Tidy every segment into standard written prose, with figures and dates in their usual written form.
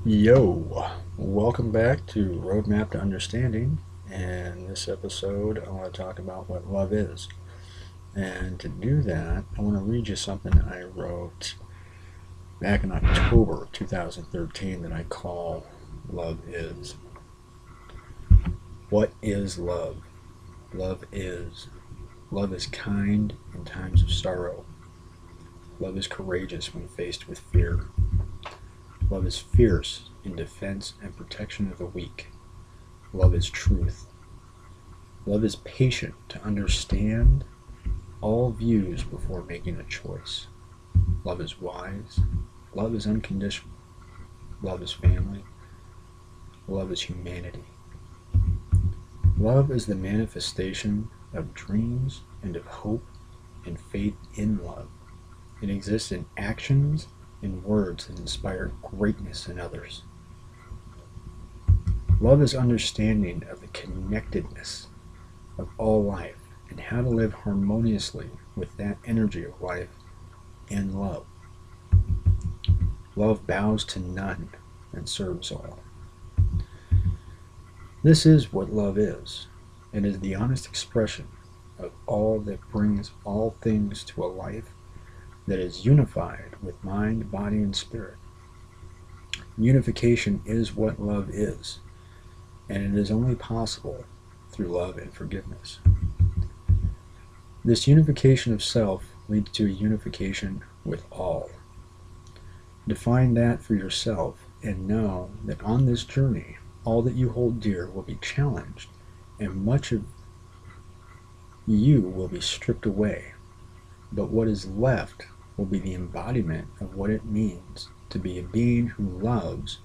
Yo, welcome back to Roadmap to Understanding. And this episode, I want to talk about what love is. And to do that, I want to read you something I wrote back in October of 2013 that I call Love Is. What is love? Love is. Love is kind in times of sorrow. Love is courageous when faced with fear. Love is fierce in defense and protection of the weak. Love is truth. Love is patient to understand all views before making a choice. Love is wise. Love is unconditional. Love is family. Love is humanity. Love is the manifestation of dreams and of hope and faith in love. It exists in actions and words that inspire greatness in others. Love is understanding of the connectedness of all life and how to live harmoniously with that energy of life and love. Love bows to none and serves all. This is what love is. It is the honest expression of all that brings all things to a life that is unified with mind, body, and spirit. Unification is what love is, and it is only possible through love and forgiveness. This unification of self leads to a unification with all. Define that for yourself and know that on this journey, all that you hold dear will be challenged and much of you will be stripped away. But what is left will be the embodiment of what it means to be a being who loves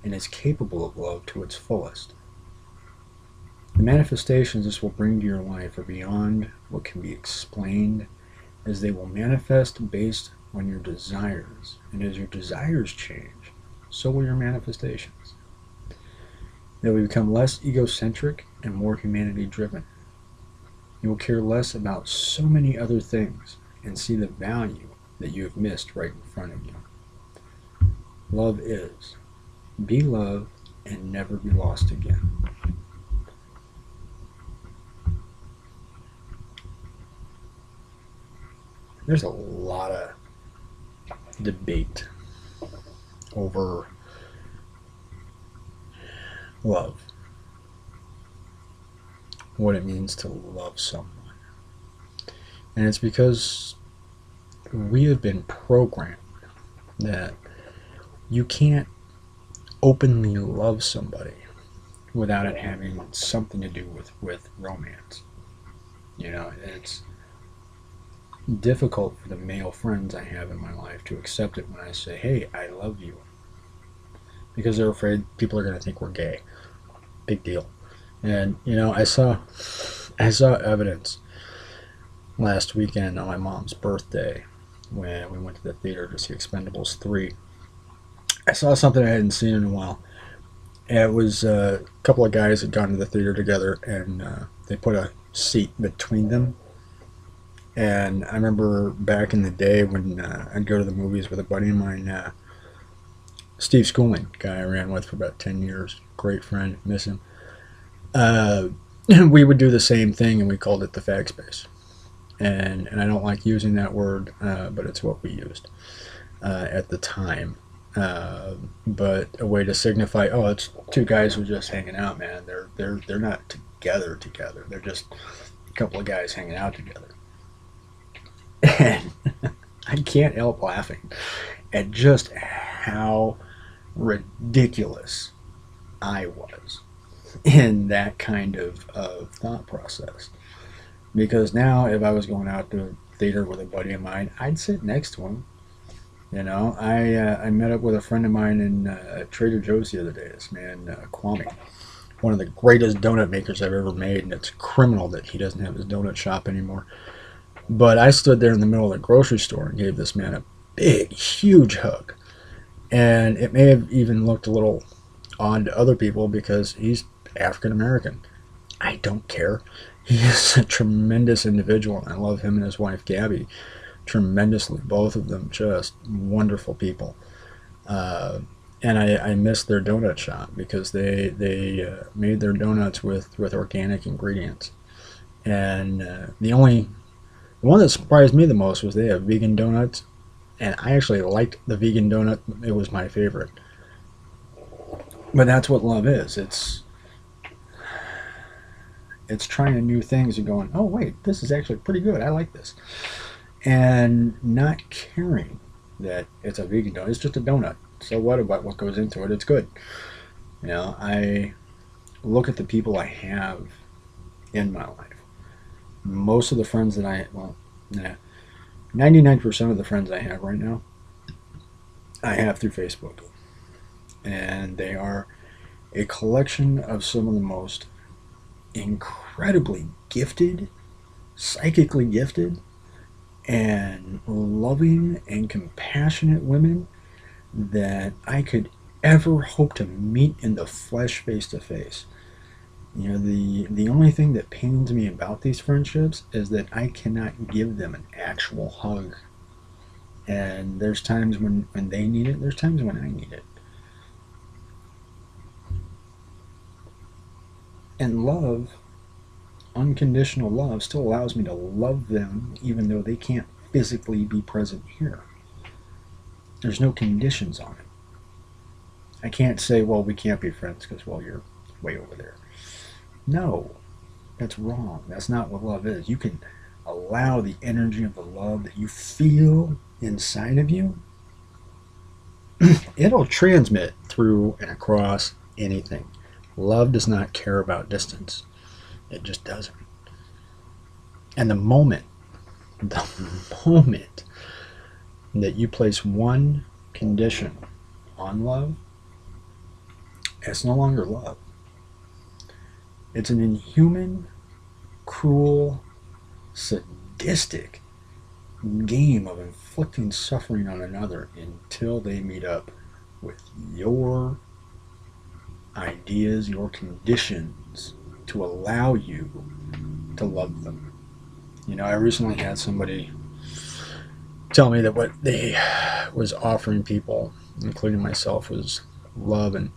and is capable of love to its fullest. The manifestations this will bring to your life are beyond what can be explained, as they will manifest based on your desires, and as your desires change, so will your manifestations. They will become less egocentric and more humanity driven. You will care less about so many other things and see the value that you have missed right in front of you. Love is. Be love and never be lost again. There's a lot of debate over love, what it means to love someone. And it's because we have been programmed that you can't openly love somebody without it having something to do with romance. It's difficult for the male friends I have in my life to accept it when I say, hey, I love you. Because they're afraid people are going to think we're gay. Big deal. And, I saw evidence last weekend on my mom's birthday when we went to the theater to see Expendables 3. I saw something I hadn't seen in a while. It was a couple of guys had gone to the theater together, and they put a seat between them. And I remember back in the day when I'd go to the movies with a buddy of mine, Steve Schooling, guy I ran with for about 10 years, great friend, miss him. Uh, we would do the same thing, and we called it the fag space. And I don't like using that word, but it's what we used at the time. But a way to signify, oh, it's two guys who are just hanging out, man. They're not together. They're just a couple of guys hanging out together. And I can't help laughing at just how ridiculous I was in that kind of thought process. Because now, if I was going out to a theater with a buddy of mine, I'd sit next to him. I met up with a friend of mine in Trader Joe's the other day. This man, Kwame, one of the greatest donut makers I've ever made, and it's criminal that he doesn't have his donut shop anymore. But I stood there in the middle of the grocery store and gave this man a big, huge hug. And it may have even looked a little odd to other people because he's African American. I don't care. He is a tremendous individual, and I love him and his wife Gabby tremendously. Both of them just wonderful people. Uh, and I missed their donut shop because they made their donuts with organic ingredients. And the one that surprised me the most was they have vegan donuts, and I actually liked the vegan donut. It was my favorite. But that's what love is. It's trying new things and going, oh wait, this is actually pretty good. I like this, and not caring that it's a vegan donut. It's just a donut. So what about what goes into it? It's good. I look at the people I have in my life. Most of the friends that nah, 99% of the friends I have right now, I have through Facebook. And they are a collection of some of the most incredibly gifted, psychically gifted, and loving and compassionate women that I could ever hope to meet in the flesh face to face. The only thing that pains me about these friendships is that I cannot give them an actual hug. And there's times when they need it, there's times when I need it. And love, unconditional love, still allows me to love them even though they can't physically be present here. There's no conditions on it. I can't say, well, we can't be friends because, well, you're way over there. No, that's wrong. That's not what love is. You can allow the energy of the love that you feel inside of you, it'll transmit through and across anything. Love does not care about distance. It just doesn't. And the moment that you place one condition on love, it's no longer love. It's an inhuman, cruel, sadistic game of inflicting suffering on another until they meet up with your ideas, your conditions to allow you to love them. I recently had somebody tell me that what they was offering people, including myself, was love and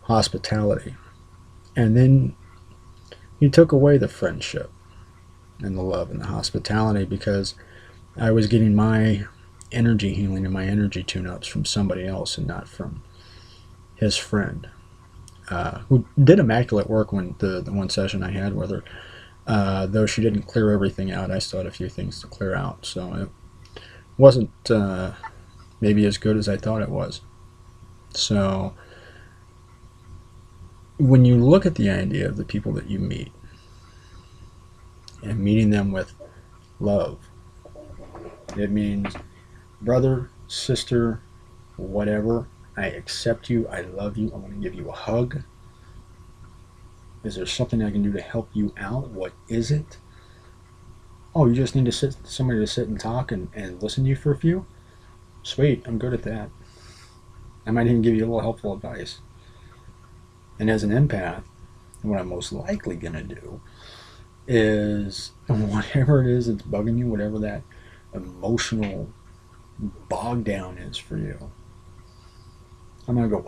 hospitality. And then he took away the friendship and the love and the hospitality because I was getting my energy healing and my energy tune-ups from somebody else and not from his friend, who did immaculate work when the one session I had with her. Though she didn't clear everything out, I still had a few things to clear out. So it wasn't maybe as good as I thought it was. So when you look at the idea of the people that you meet and meeting them with love, it means brother, sister, whatever, I accept you, I love you, I want to give you a hug. Is there something I can do to help you out? What is it? Oh, you just need somebody to sit and talk and listen to you for a few? Sweet, I'm good at that. I might even give you a little helpful advice. And as an empath, what I'm most likely going to do is whatever it is that's bugging you, whatever that emotional bog down is for you, I'm going to go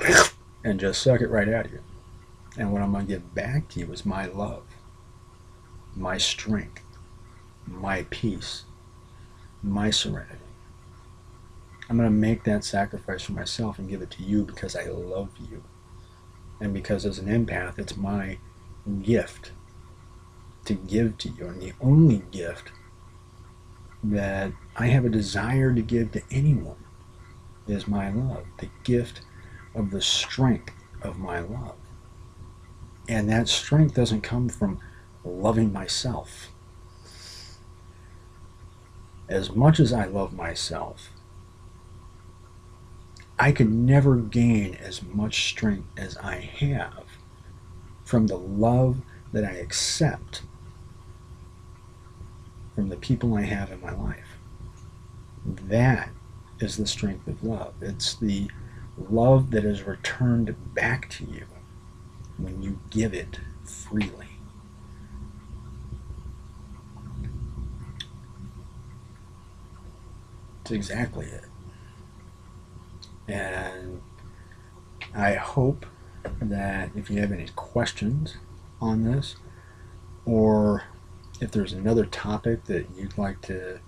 and just suck it right out of you. And what I'm going to give back to you is my love, my strength, my peace, my serenity. I'm going to make that sacrifice for myself and give it to you because I love you. And because as an empath, it's my gift to give to you. And the only gift that I have a desire to give to anyone is my love, the gift of the strength of my love. And that strength doesn't come from loving myself. As much as I love myself, I could never gain as much strength as I have from the love that I accept from the people I have in my life. That is the strength of love. It's the love that is returned back to you when you give it freely. It's exactly it. And I hope that if you have any questions on this, or if there's another topic that you'd like to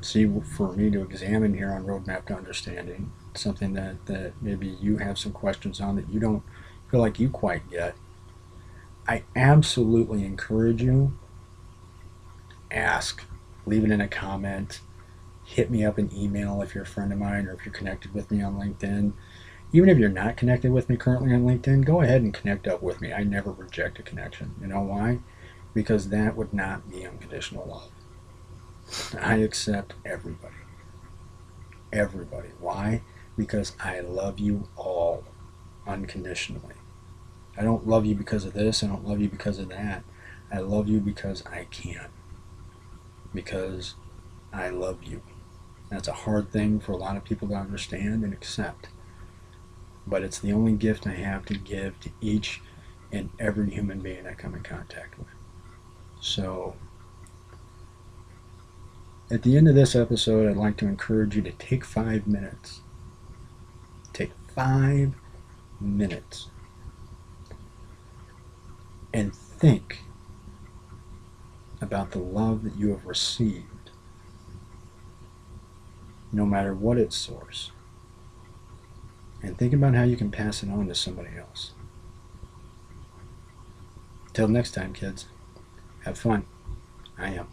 see for me to examine here on Roadmap to Understanding, something that maybe you have some questions on that you don't feel like you quite get, I absolutely encourage you, ask, leave it in a comment, hit me up an email if you're a friend of mine or if you're connected with me on LinkedIn. Even if you're not connected with me currently on LinkedIn, go ahead and connect up with me. I never reject a connection. You know why? Because that would not be unconditional love. I accept everybody. Everybody. Why? Because I love you all unconditionally. I don't love you because of this. I don't love you because of that. I love you because I can. Because I love you. That's a hard thing for a lot of people to understand and accept. But it's the only gift I have to give to each and every human being I come in contact with. So, at the end of this episode, I'd like to encourage you to take 5 minutes. Take 5 minutes and think about the love that you have received, no matter what its source. And think about how you can pass it on to somebody else. Till next time, kids, have fun. I am.